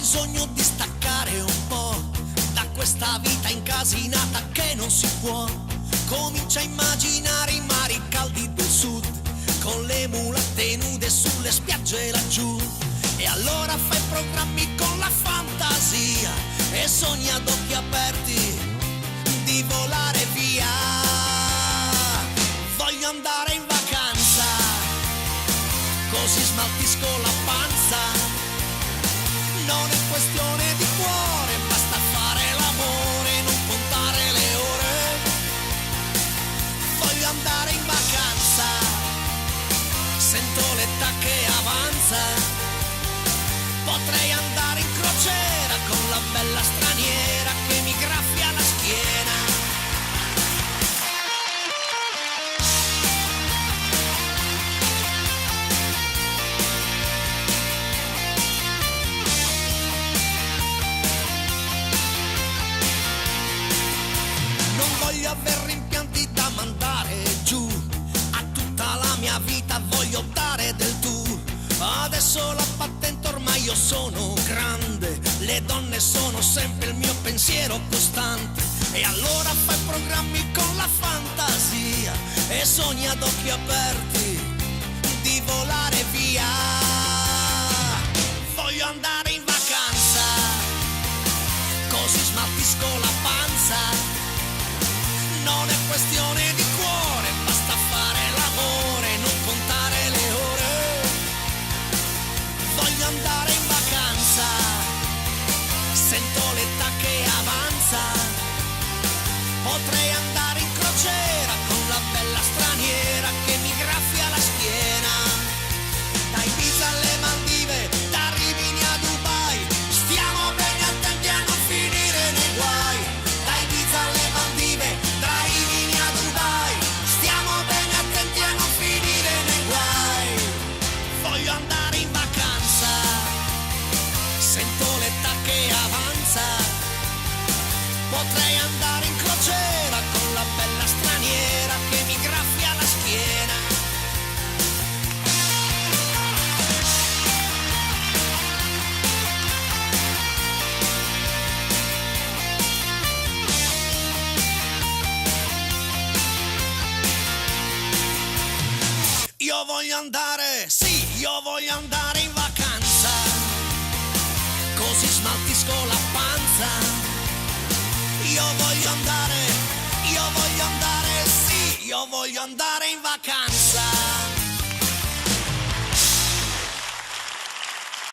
bisogno di staccare un po' da questa vita incasinata che non si può. Comincia a immaginare i mari caldi del sud, con le mulatte nude sulle spiagge laggiù. E allora fai programmi con la fantasia e sogni ad occhi aperti di volare via. Voglio andare in vacanza, così smaltisco la panza. Non è questione di cuore, basta fare l'amore, non contare le ore. Voglio andare in vacanza, sento l'età che avanza. Potrei andare in crociera con la bella straniera che mi graffia la schiena. Voglio aver rimpianti da mandare giù, a tutta la mia vita voglio dare del tu. Adesso la patente ormai io sono grande, le donne sono sempre il mio pensiero costante. E allora fai programmi con la fantasia e sogni ad occhi aperti di volare via. Voglio andare in vacanza, così smaltisco la panza. Non è questione di cuore, basta fare l'amore, non contare le ore. Voglio andare in vacanza, sento l'età che avanza. Potrei andare in crociera con la bella straniera che mi graffia la schiena. Da Ibiza alle Maldive, da Rimini a Dubai, stiamo bene attenti a non finire nei guai. Da Ibiza alle Maldive, da Rimini a Dubai, stiamo bene attenti a non finire nei guai. Voglio andare in vacanza, sento l'età che avanza. Potrei andare in crociera con la bella straniera che mi graffia la schiena. Io voglio andare, sì, io voglio andare in vacanza, così smaltisco la panza. Io voglio andare, sì, io voglio andare in vacanza.